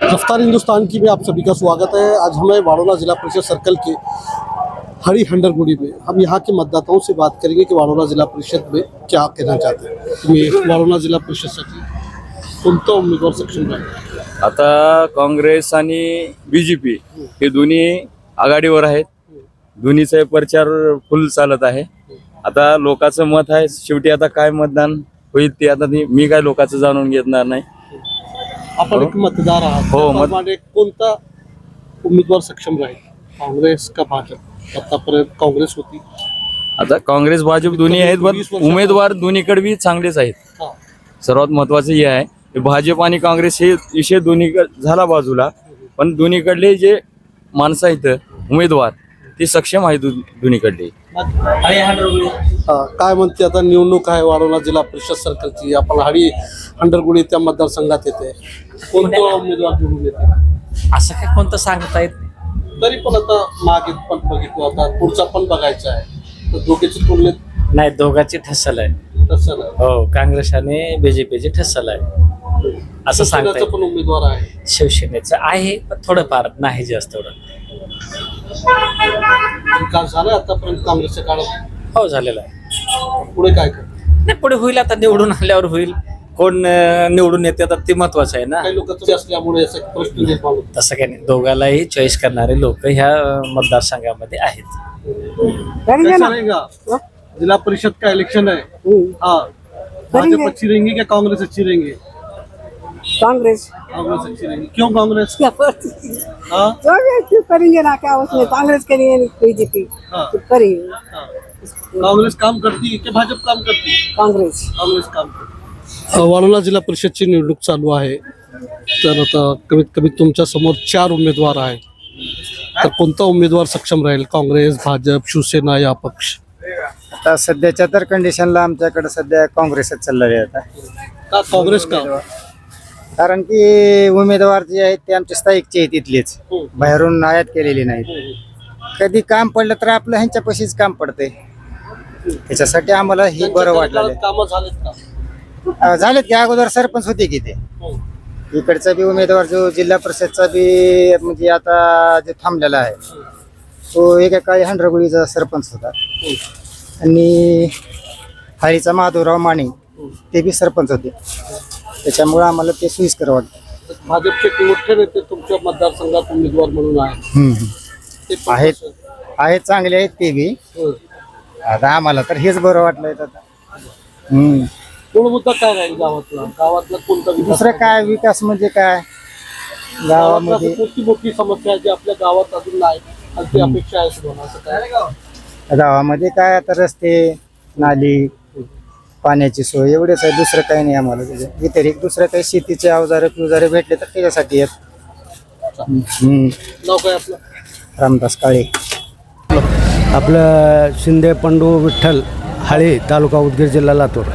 रफ्तार हिंदुस्तान की में आप सभी का स्वागत है। आज हमें वाडोला जिला परिषद सर्कल के हरी हंडरगुड़ी में हम यहाँ के मतदाताओं से बात करेंगे कि वाडोला जिला परिषद में क्या कहना चाहते हैं। तुम्ही वाडोला जिला परिषदसाठी कोणता उमेदवार सक्षम राहील? आता काँग्रेस आणि बीजेपी हे दोन्ही आघाडीवर आहेत. दोन्हीचा प्रचार फुल चालत आहे. आता लोकांचं मत आहे, शेवटी आता काय मतदान होईल ते आता मी काय लोकांचं जाणून घेणार नाही. आपण एक मतदार आहात, हो, त्याप्रमाणे कोणता उमेदवार सक्षम राहील, काँग्रेस का भाजप? आतापर्यंत काँग्रेस होती, आता काँग्रेस भाजप दोन्ही आहेत, पण उमेदवार दोन्हीकडे बी चांगलेच आहेत. हा. सर्वात महत्वाचं हे आहे की भाजप आणि काँग्रेस हे विषय दोन्ही झाला बाजूला, पण दोन्हीकडले जे माणसं आहेत उमेदवार ते सक्षम आहेत दोन्हीकडले. काय म्हणते आता निवडणूक आहे वाडोला जिल्हा परिषद सर्कलची, आपण हरी हंडरगुडी त्या मतदारसंघात येते, कोणता उमेदवार निवडून येते असं काय कोणतं सांगता येत नाही. तरी पण आता मागे पण बघितलं, आता पुढचा पण बघायचा आहे, तर दोघेची तुलनेत नाही, दोघांची ठसल आहे. तसं नाही. हो, काँग्रेस आणि बीजेपीची ठसल आहे असं सांगता शिवसेनेचा येत. पण उमेदवार आहे. शिवसेनेचं आहे पण थोडंफार नाही जास्त एवढं. विकास झाला आतापर्यंत काँग्रेसच्या काळात, हो, झालेलं आहे. पुढे काय कर? नाही, पुढे होईल, आता निवडून आल्यावर होईल. कोण निवडून येते आता ते महत्वाचं आहे ना. काही लोकांचं असल्यामुळे असा एक प्रश्न निर्माण होतो. तसं काही नाही, दोघालाही चॉईस करणारे लोक ह्या मतदारसंघामध्ये आहेत. कैसा रहेगा? जिला परिषद का इलेक्शन है, हाँ, भाजपा अच्छी रहेंगी क्या कांग्रेस अच्छी रहेंगी? कांग्रेस कांग्रेस अच्छी रहेंगी. क्यों कांग्रेस? क्या हाँ, क्यों करेंगे ना, क्या उसमें कांग्रेस करेंगे बीजेपी हाँ, करेंगे. हाँ. कांग्रेस काम करती की भाजप काम करती? कांग्रेस काँग्रेस काम करते. वाडोला जिल्हा परिषदची निवडणूक चालू आहे, तर आता कमीत कमी तुमच्या समोर 4 उमेदवार आहेत, तर कोणता उमेदवार सक्षम राहील, काँग्रेस, भाजप, शिवसेना या अपक्ष? आता सध्याच्या तर कंडिशनला आमच्याकडे सध्या काँग्रेसच चाललेले आहे आता. का काँग्रेस का? कारण की उमेदवार जे आहेत ते आमचे स्थायिकचे आहेत, इथलेच, हो. बाहेरून आयात केलेली नाहीत. कधी काम पडलं तर आपलं ह्यांच्यापाशीच काम पडतंय. त्याच्यासाठी आम्हाला हे बरं वाटलं. कामं झालेत का? झालेत की अगोदर सरपंच होते की ते. हो. इकडचा बी उमेदवार जो जिल्हा परिषदचा बी म्हणजे आता जे थांबलेला आहे तो एका काळी हंडरगुळीचा सरपंच होता. हो. आणि हरीचा माधवराव माने ते बी सरपंच होते. त्याच्यामुळे आम्हाला ते सोयीस्कर वाटतं. भाजपचे मोठे नेते तुमच्या मतदारसंघात उमेदवार म्हणून आहेत, ते पण आहेत कसं? आहेत चांगले आहेत ते बी. हो. आता आम्हाला तर हेच बरं वाटलंय आता. मूळ मुद्दा काय राहील गावातला? गावातला कोणता विकास? दुसरं काय विकास म्हणजे काय गावातला गावामध्ये कोणती मोठी समस्या आहे जी आपल्या गावात अजून नाही आणि ती अपेक्षा आहे सुद्धा, असं काय? गावामध्ये काय आता रस्ते, नाली, पाण्याची सोय एवढेच आहे. दुसरं काही नाही आम्हाला त्याच्या व्यतिरिक्त. दुसरं काही शेतीचे अवजारे भेटले तर त्याच्यासाठी आहेत. नाव काय आपलं? रामदास काळे. आपलं शिंदे पंडू विठ्ठल, हाळे, तालुका उदगीर, जिल्हा लातूर.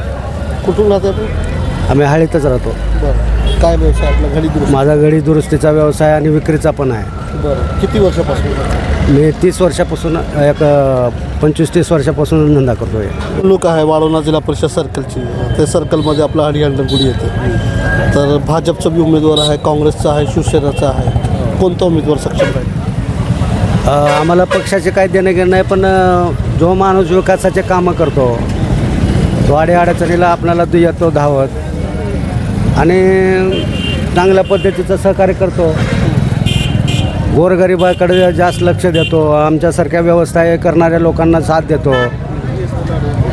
कुठून राहते आपण? आम्ही हाळीतच राहतो. बरं. काय व्यवसाय आपला? घडी दुरुस्त. माझा गडी दुरुस्तीचा व्यवसाय आणि विक्रीचा पण आहे. बरं. किती वर्षापासून? मी 30 वर्षापासून, एक 25-30 वर्षापासून धंदा करतो आहे. निवडणूक आहे वाडोला जिल्हा परिषद सर्कलची, ते सर्कलमध्ये आपला हरी हंडरगुडी येते, तर भाजपचा बी उमेदवार आहे, काँग्रेसचा आहे, शिवसेनाचा आहे, कोणता उमेदवार सक्षम राहील? आम्हाला पक्षाचे काही देणं घेणं नाही, पण जो माणूस विकासाचे कामं करतो तो अडचणीला आपल्याला येतो धावत आणि चांगल्या पद्धतीचं सहकार्य करतो. गोरगरिबाकडे जास्त लक्ष देतो, आमच्यासारख्या व्यवस्था करणाऱ्या लोकांना साथ देतो.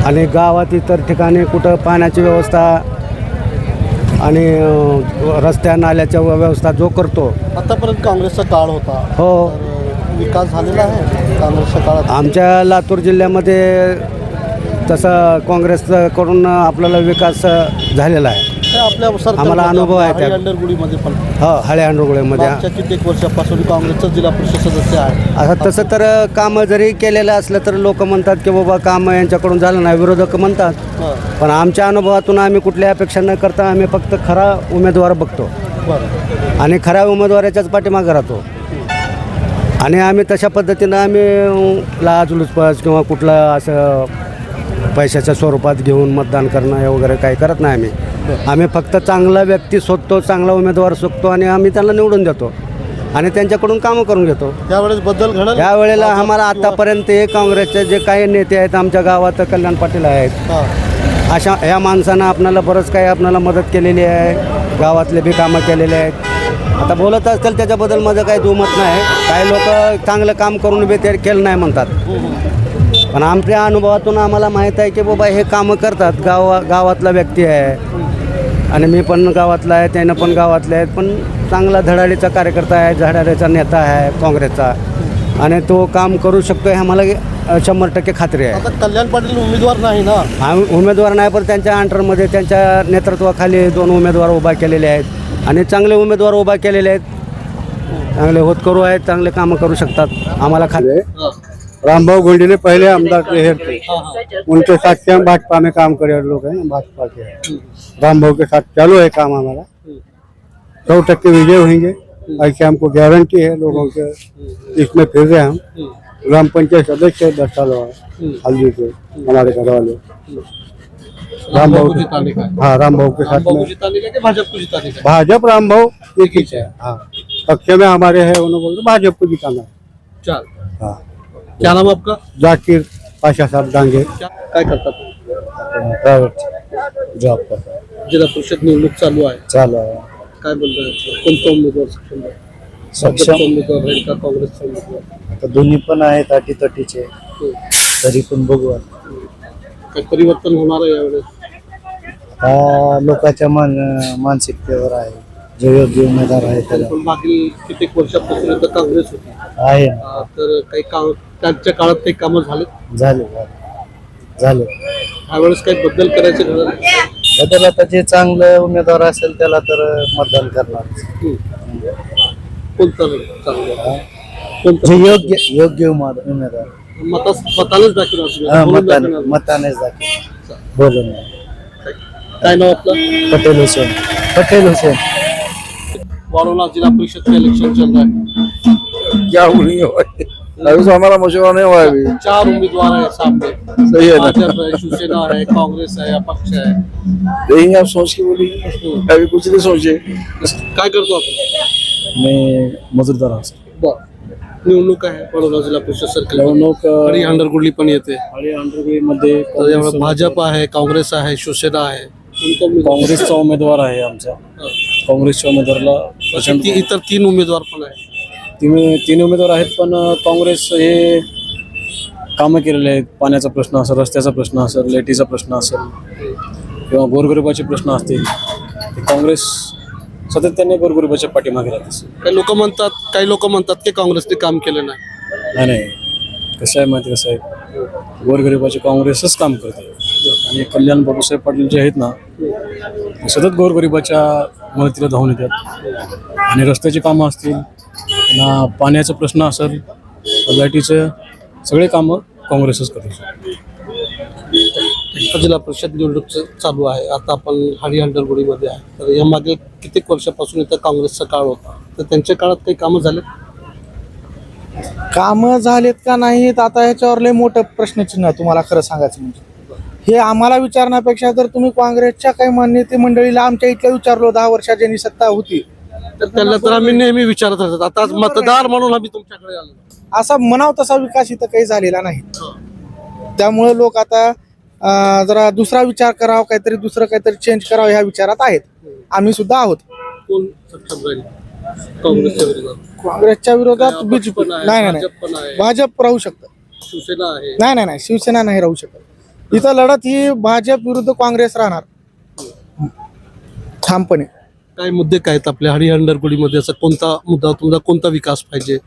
आणि गावात इतर ठिकाणी कुठं पाण्याची व्यवस्था आणि रस्त्या नाल्याच्या व्यवस्था जो करतो. आतापर्यंत काँग्रेसचा काळ होता, हो, तर विकास झालेला आहे काँग्रेसच्या काळात. आमच्या लातूर जिल्ह्यामध्ये तसा काँग्रेसकडून आपल्याला विकास झालेला आहे. हे आपल्या आम्हाला अनुभव आहे हरी हंडरगुडीमध्ये पण हो, हाळे हंडरगुळेमध्ये. मागच्या कित्येक वर्षापासून काँग्रेसचा जिल्हा परिषद सदस्य आहे. असं तसं तर कामं जरी केलेलं असलं तर लोक म्हणतात की बाबा कामं यांच्याकडून झालं नाही, विरोधक म्हणतात. बरं. पण आमच्या अनुभवातून आम्ही कुठल्या अपेक्षा न करता आम्ही फक्त खरा उमेदवार बघतो बरं. आणि खऱ्या उमेदवाराच्याच पाठीमागे राहतो. आणि आम्ही तशा पद्धतीनं आम्ही लाचलुचपत किंवा कुठलं असं पैशाच्या स्वरूपात घेऊन मतदान करणं हे वगैरे काही करत नाही आम्ही. आम्ही फक्त चांगला व्यक्ती शोधतो, चांगला उमेदवार शोधतो आणि आम्ही त्यांना निवडून देतो आणि त्यांच्याकडून कामं करून घेतो. त्यावेळेस बदल घडल. यावेळेला आम्हाला आतापर्यंत हे काँग्रेसचे जे काही नेते आहेत आमच्या गावात, कल्याण पाटील आहेत, हां. अशा ह्या माणसानं आपल्याला बरंच काही आपल्याला मदत केलेली आहे, गावातले बी कामं केलेले आहेत. आता बोलत असतील त्याच्याबद्दल माझं काही दुमत नाही. काही लोक चांगलं काम करून बी ते केलं नाही म्हणतात, पण आमच्या अनुभवातून आम्हाला माहीत आहे की बाबा हे कामं करतात. गावातला व्यक्ती आहे आणि मी पण गावातला आहे, त्यानं पण गावातले आहेत, पण चांगला धडाडीचा कार्यकर्ता आहे, धडाडीचा नेता आहे काँग्रेसचा आणि तो काम करू शकतो हे आम्हाला 100% खात्री आहे. आता कल्याण पाटील उमेदवार नाही ना. उमेदवार नाही, पण त्यांच्या अंडरमध्ये त्यांच्या नेतृत्वाखाली 2 उमेदवार उभा केलेले आहेत आणि चांगले उमेदवार उभा केलेले आहेत, चांगले होतकरू आहेत, चांगले कामं करू शकतात, आम्हाला खात्री आहे. रामभाऊ गोल्डी ने पहले आमदार रहे थे, उनके साथ से हम भाजपा में काम करे लोग हैं, भाजपा के रामभाऊ के साथ चालू है काम हमारा. 100% विजय होंगे ऐसे हमको गारंटी है. लोगों के इसमें फिर रहे हम ग्राम पंचायत सदस्य 10 साल हल्दी के हमारे घर वाले रामभाऊ को जिताने का है. हाँ रामभाऊ के साथ रामभाऊ को में जिताने का कि भाजपा को जिताने का है? भाजपा रामभाऊ एक ही है. हाँ पक्ष में हमारे है, उन्होंने बोलते भाजपा को जिताना है. चल. हाँ क्या नाम आपका? जाकिर पाशा साहब डांगे. काय करतात? प्रायव्हेट जॉब करता जिल्हा परिषद निवडणूक चालू आहे, चालू आहे. काय बोलताय? कोणता उमेदवार सक्षम आहे? सक्षम भाजपचा उमेदवार राहील का काँग्रेसचा उमेदवार? आता दोन्ही पण आहेत अटीतटीचे, तरी पण बघू आता. काय परिवर्तन होणार आहे यावेळेस? लोकांच्या मानसिकतेवर आहे. जो योग्य उमेदवार आहे त्याला पण मागील कित्येक वर्षापासून इथं काँग्रेस होती, आहे ना. तर काही त्यांच्या काळात काही कामं झाले? झाले यावेळेस काही बदल करायचे घडलं? बदल आता जे चांगलं उमेदवार असेल त्याला तर मतदान करणार. कोणता चांगलं? कोणता? जे योग्य उमेदवार मतानेच दाखवणार. मतानेच दाखल बोलून. काय नाव आपलं? पटेल हुसेन. वारोला जिला परिषद का इलेक्शन चल रहा है, क्या हुई है भाई? अभी तो हमारा मशवरा नहीं हुआ है अभी. 4 उम्मीदवार है सामने. सही है ना. भाजपा है, शिवसेना है, कांग्रेस है, अपक्ष है. यही आप सोच के बोलिए, अभी कुछ नहीं सोचे. काय करतो आपण? मैं मजूरदार हूँ. बरं. निवडणूक आहे वारोला जिल्हा परिषद सर्कल. निवडणूक आणि हंडरगुडली पण येते. आणि मध्ये तर यावेळी भाजप आहे, काँग्रेस आहे, शिवसेना आहे. कोणता उमेदवार? काँग्रेसचा उमेदवार आहे आमचा. काँग्रेसच्या उमेदवाराला प्रचंड इतर 3 उमेदवार पण आहे. तीन उमेदवार आहेत, पण काँग्रेस हे कामं केलेले आहेत. पाण्याचा प्रश्न असेल, रस्त्याचा प्रश्न असेल, लाईटीचा प्रश्न असेल किंवा गोरगरिबाचे प्रश्न असतील, ते काँग्रेस सातत्याने गोरगरिबाच्या पाठीमागे राहत असेल. काही लोक म्हणतात की काँग्रेसने काम केलं नाही. नाही कसं आहे माहिती, कसं आहे, गोरगरिबाचे काँग्रेसच काम करते आणि कल्याण बापूसाहेब पाटील जे आहेत ना, ते सतत गोरगरिबाच्या मदतीला धावून येतात. आणि रस्त्याची कामं असतील, पुन्हा पाण्याचा प्रश्न असेल, लाईटीचं, सगळे कामं काँग्रेसच करते. जिल्हा परिषद निवडणूक चालू आहे. आता आपण हंडरगुडीमध्ये आहे. तर या मागे कित्येक वर्षापासून इथं काँग्रेसचा काळ होता, तर त्यांच्या काळात काही कामं झाले? कामं झालेत का नाहीत आता ह्याच्यावर लय मोठं प्रश्नचिन्ह आहे. तुम्हाला खरं सांगायचं म्हणजे हे आम्हाला विचारण्यापेक्षा जर तुम्ही काँग्रेसच्या काही मान्यते मंडळीला आमच्या इथलं विचारलो 10 वर्षात ज्यांनी सत्ता होती, तर त्यांना तर आम्ही नेहमी विचारत असतात. आता आज मतदार म्हणून आम्ही तुमच्याकडे आलो. असा म्हणाव तसा विकास इथं काही झालेला नाही. त्यामुळे लोक आता जरा दुसरा विचार करावा, दुसरं काहीतरी चेंज करावं ह्या विचारात आहेत. आम्ही सुद्धा आहोत. कोण सक्षम राहील काँग्रेसच्या विरोधात? काँग्रेसच्या विरोधात बीजेपी पण आहे, नाही भाजप पण आहे. भाजप राहू शकतं. शिवसेना आहे. नाही शिवसेना नाही राहू शकत. इथं लढत ही भाजप विरुद्ध काँग्रेस राहणार ठामपणे. काय मुद्दे काय आहेत आपल्या हंडरगुडीमध्ये? असं कोणता मुद्दा तुमचा, कोणता विकास पाहिजे,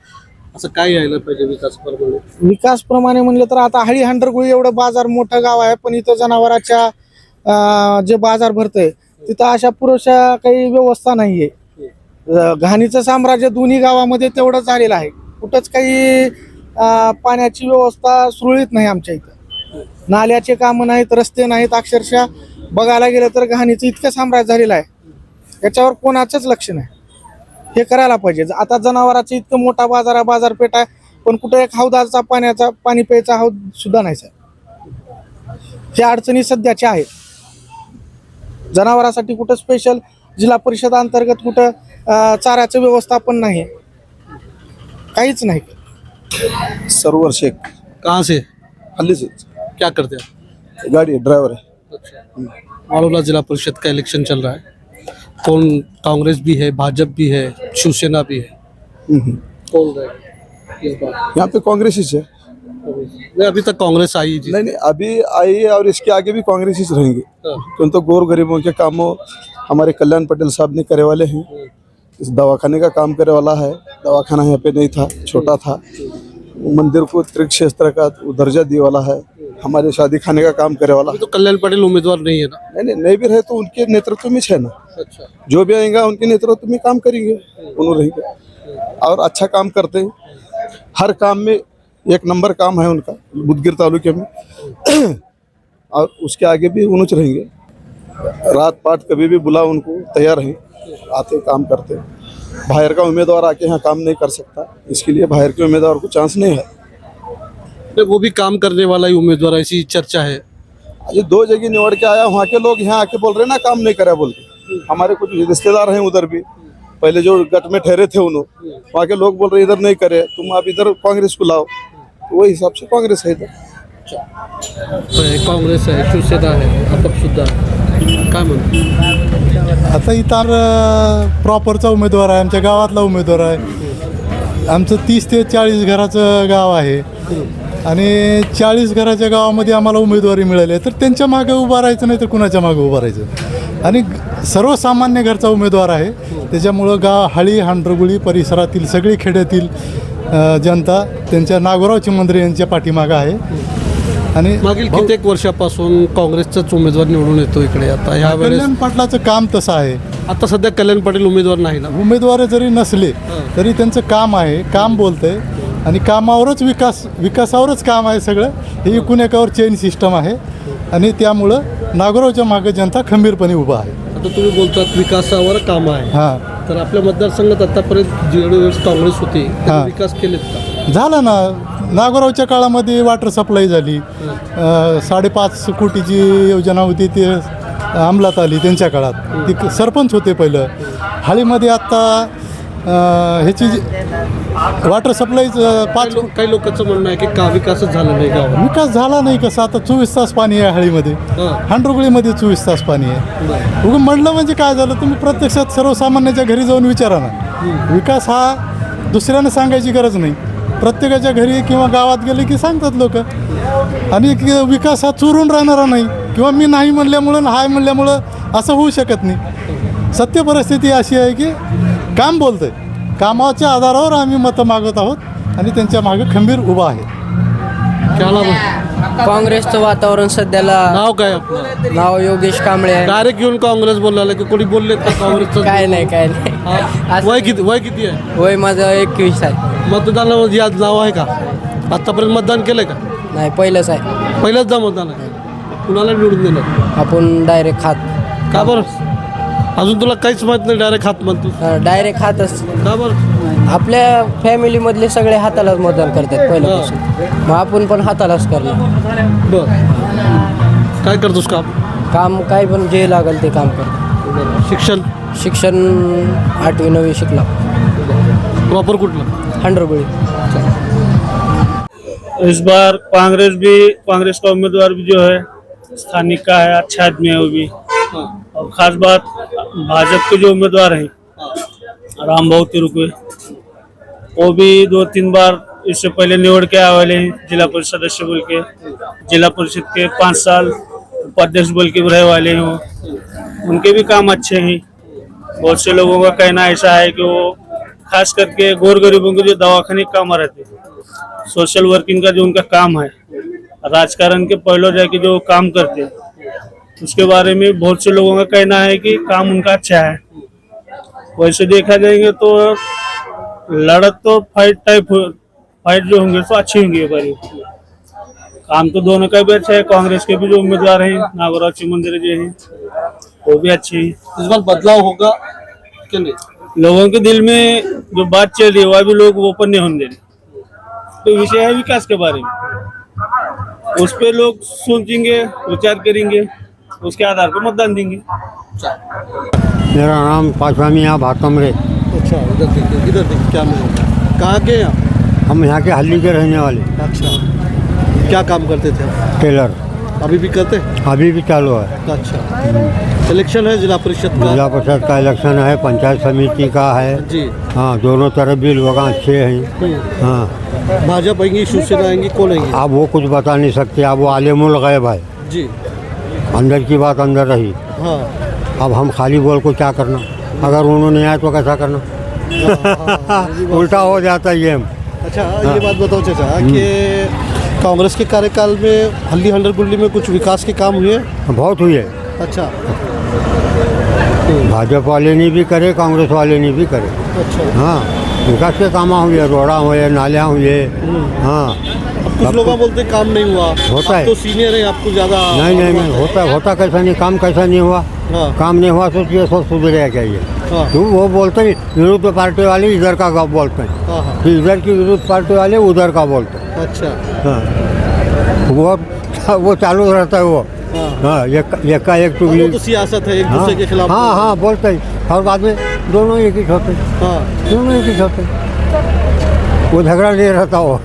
असं काय यायला पाहिजे विकास प्रमाणे? विकास प्रमाणे म्हणलं तर आता हंडरगुळी एवढं बाजार मोठं गाव आहे, पण इथं जनावरांच्या जे बाजार भरतंय तिथं अशा पुरेशा काही व्यवस्था नाहीये. घाणीचं साम्राज्य दोन्ही गावामध्ये तेवढं झालेलं आहे. कुठंच काही पाण्याची व्यवस्था सुरळीत नाही आमच्या इथं. नाल्याचे कामं नाहीत, रस्ते नाहीत. अक्षरशः बघायला गेलं तर घाणीचं इतकं साम्राज्य झालेलं आहे, याच्यावर कोणाचंच लक्ष नाही. हे करायला पाहिजे. आता जनावरांचं इतकं मोठा बाजारपेठ आहे, पण कुठं एक हौदाचा पाणी प्यायचा हौद सुद्धा नाही सर. ह्या अडचणी सध्याच्या आहेत. जनावरांसाठी कुठं स्पेशल जिल्हा परिषद अंतर्गत कुठं चाऱ्याचं व्यवस्थापन नाही, काहीच नाही. सरवर शेख कहाँ से? हल्ली से क्या करते हैं? गाड़ी ड्राइवर है. वाड़ोला जिला परिषद का इलेक्शन चल रहा है. कौन, कांग्रेस भी है, भाजपा भी है, शिवसेना भी है, कौन रहेगा इस बार? यहाँ पे कांग्रेस ही है. नहीं, अभी तक कांग्रेस आई जी. नहीं नहीं, अभी आई है और इसके आगे भी कांग्रेस ही रहेंगे, हाँ. क्यों तो गोर गरीबों के कामों हमारे कल्याण पटेल साहब ने करे वाले हैं. इस दवाखाने का काम करे वाला है. दवाखाना यहाँ पे नहीं था, छोटा था. मंदिर को तीर्थ क्षेत्र का दर्जा दिए वाला है. हमारे शादी खाने का काम करे वाला अभी तो कल्याण पटेल उम्मीदवार नहीं है ना. नहीं भी रहे तो उनके नेतृत्व में है ना. अच्छा. जो भी आएगा उनके नेतृत्व में काम करेंगे, उन्होंने रहेंगे और अच्छा काम करते हैं. हर काम में एक नंबर काम है उनका बुधगिर तालुके में. और उसके आगे भी उन्होंने रहेंगे. रात पाट कभी भी बुला उनको तैयार हैं, आते काम करते. बाहर का उम्मीदवार आके यहाँ काम नहीं कर सकता, इसके लिए बाहर के उम्मीदवार को चांस नहीं है. वो भी काम करने वाला ही उम्मीदवार, ऐसी चर्चा है. ये 2 जगह निवड़ के आया, वहाँ के लोग यहाँ आके बोल रहे ना काम नहीं करा बोल के. हमारे कुछ रिश्तेदार हैं उधर भी, पहले जो गट में ठहरे थे उन्होंने, वहाँ के लोग बोल रहे इधर नहीं करे, तुम आप इधर कांग्रेस को लाओ. तो वही हिसाब से कांग्रेस है इधर. काँग्रेस आहे, शिवसेना आहे, अपक्ष सुद्धा आहे. काय म्हणतो? आता इतर प्रॉपरचा उमेदवार आहे, आमच्या गावातला उमेदवार आहे. आमचं 30 ते 40 घराचं गाव आहे आणि 40 घराच्या गावामध्ये आम्हाला उमेदवारी मिळाली आहे, तर त्यांच्या मागे उभं राहायचं नाही तर कुणाच्या मागे उभं राहायचं. आणि सर्वसामान्य घरचा उमेदवार आहे, त्याच्यामुळं हळी हांडरगुळी परिसरातील सगळी खेड्यातील जनता त्यांच्या नागोराव चिमंद्रे यांच्या पाठीमागं आहे. आणि मागील कित्येक वर्षापासून काँग्रेसचाच उमेदवार निवडून येतो इकडे. आता ह्या वेळेस कल्याण पाटलाचं काम तसं आहे. आता सध्या कल्याण पाटील उमेदवार नाही ना. उमेदवार जरी नसले तरी त्यांचं काम आहे, काम बोलतंय आणि कामावरच विकासावरच काम आहे सगळं. हे एकूण एकावर चेन सिस्टम आहे आणि त्यामुळं नागोरावच्या मागे जनता खंबीरपणे उभा आहे. आता तुम्ही बोलतात विकासावर काम आहे. हां, तर आपल्या मतदारसंघात आतापर्यंत जेवढे वेळेस काँग्रेस होते हां. विकास केलेत का? झालं ना. नागोरावच्या काळामध्ये वॉटर सप्लाय झाली, 5.5 कोटीची योजना होती ती अंमलात आली त्यांच्या काळात. ती सरपंच होते पहिलं. हाळीमध्ये आत्ता ह्याची वॉटर सप्लाय काही लोकांचं म्हणणं आहे की का विकासच झाला नाही गावात. विकास झाला नाही. कसं आता 24 तास पाणी आहे हाळीमध्ये, हांडरगुळीमध्ये 24 तास पाणी आहे. उगं म्हणलं म्हणजे काय झालं, तुम्ही प्रत्यक्षात सर्वसामान्याच्या घरी जाऊन विचारा ना. विकास हा दुसऱ्यानं सांगायची गरज नाही, प्रत्येकाच्या घरी किंवा गावात गेले की सांगतात लोक. आणि विकास हा चुरून राहणारा नाही किंवा मी नाही म्हणल्यामुळं हाय म्हणल्यामुळं असं होऊ शकत नाही. सत्य परिस्थिती अशी आहे की काम बोलतंय, कामाच्या आधारावर आम्ही मतं मागत आहोत आणि त्यांच्या मागे खंबीर उभा आहे. काँग्रेसचं वातावरण सध्याला. नाव काय आपलं? नाव योगेश कांबळे आहे. डायरेक्ट घेऊन काँग्रेस बोलला की कोणी बोलले का काँग्रेसचं? काय नाही वय किती आहे? वय माझं 21 आहे. मतदानामध्ये आज नाव आहे का? आतापर्यंत मतदान केलंय का? नाही, पहिलंच आहे. पहिलंच मतदान आहे. कुणाला निवडून दिलं? आपण डायरेक्ट खात. का बरं? अजून तुला काहीच माहित नाही, डायरेक्ट हात म्हणतो? डायरेक्ट खातच. का बरं? आपल्या फॅमिलीमधले सगळे हातालाच मतदान करतात पहिल्यापासून, मग आपण पण हातालाच करणार. बर, काय करतोस काम काय पण जे लागेल ते काम करतो. शिक्षण 8वी 9वी शिकला. प्रॉपर कुठलं? हांडरगुळी. इस बार कांग्रेस का उम्मीदवार भी जो है स्थानिक का है, अच्छा आदमी है वो भी. और खास बात भाजपा के जो उम्मीदवार हैं रामभाऊ तिरुके, वो भी 2-3 बार इससे पहले निवड़ के आए वाले हैं जिला परिषद सदस्य बोल के. जिला परिषद के 5 साल उपाध्यक्ष बोल के रहे वाले हैं वो. उनके भी काम अच्छे हैं. बहुत से लोगों का कहना ऐसा है कि वो खास करके गौर गरीबों के जो दवाखाने काम रहते हैं, सोशल वर्किंग का जो उनका काम है, राजकारण के पहले जाके जो काम करते हैं, उसके बारे में बहुत से लोगों का कहना है कि काम उनका अच्छा है. वैसे देखा जाएंगे तो लड़त तो फाइट जो होंगे तो अच्छी होंगी बारी. काम तो दोनों का भी अच्छा है. कांग्रेस के भी जो उम्मीदवार हैं नागोराव चिमंद्रे जी हैं, वो भी अच्छे हैं. इस बार बदलाव होगा कि नहीं? लोगों के दिल में जो बात चल रही है वह भी लोग ओपन नहीं होने दे रहे. तो विषय है विकास के बारे में, उस पर लोग सोचेंगे, विचार करेंगे, उसके आधार पर मतदान देंगे। मेरा नाम पाशा मियाँ भातमरे। अच्छा, इधर देखिए क्या मिलेगा। कहाँ के हैं आप? हम यहाँ के हल्ली के रहने वाले। अच्छा, क्या काम करते थे आप? टेलर। अभी भी करते हैं? अभी भी चालू है। अच्छा, इलेक्शन है जिला परिषद का? जिला परिषद का इलेक्शन है, पंचायत समिति का है जी। हाँ, दोनों तरफ भी लोग अच्छे हैं। हाँ, भाजपा आएंगी, शिवसेना आएंगी, कौन आएंगी? अब वो कुछ बता नहीं सकते, अब वो आले मुल्क गए भाई, जी। अंदर की बात अंदर रही। हाँ। अब हम खाली बोल को क्या करना, अगर उन्होंने आए तो कैसा करना। उल्टा हो जाता है ये। अच्छा, ये बात बताओ चाचा कि कांग्रेस के कार्यकाल में हल्ली हंडरगुंडी में कुछ विकास के काम हुए? बहुत हुए। अच्छा। भाजपा वाले ने भी करे, कांग्रेस वाले ने भी करे। अच्छा। हाँ, विकास के काम हुए, रोड़ा हुए, नालियाँ हुए। हाँ, कुछ लोग बोलते काम नहीं हुआ। होता है तो सीनियर है, आपको ज़्यादा नहीं होता कैसा नहीं, काम कैसा नहीं हुआ। हाँ। काम नहीं हुआ तो ये सब सुधरेगा क्या ये। हाँ। क्यों वो बोलते हैं विरोध पार्टी वाले इधर का बोलते हैं, हाँ, हाँ। फिर इधर की विरोध पार्टी वाले उधर का बोलते हैं। अच्छा। हाँ, वो चालू रहता है वो। हाँ। हाँ, एक का एक वो टुकड़ी। तो सियासत है, एक दूसरे के खिलाफ। हाँ हाँ बोलते हैं, और बाद में दोनों एक ही होते हैं। हाँ, दोनों एक ही होते हैं, वो झगड़ा नहीं रहता वो।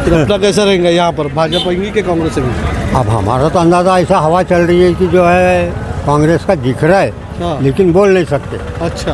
फिर अपना कैसा रहेगा यहाँ पर, भाजपा आएंगी कि कांग्रेस आएंगी? अब हमारा तो अंदाजा ऐसा हवा चल रही है कि जो है कांग्रेस का दिख रहा है, हाँ। लेकिन बोल नहीं सकते। अच्छा।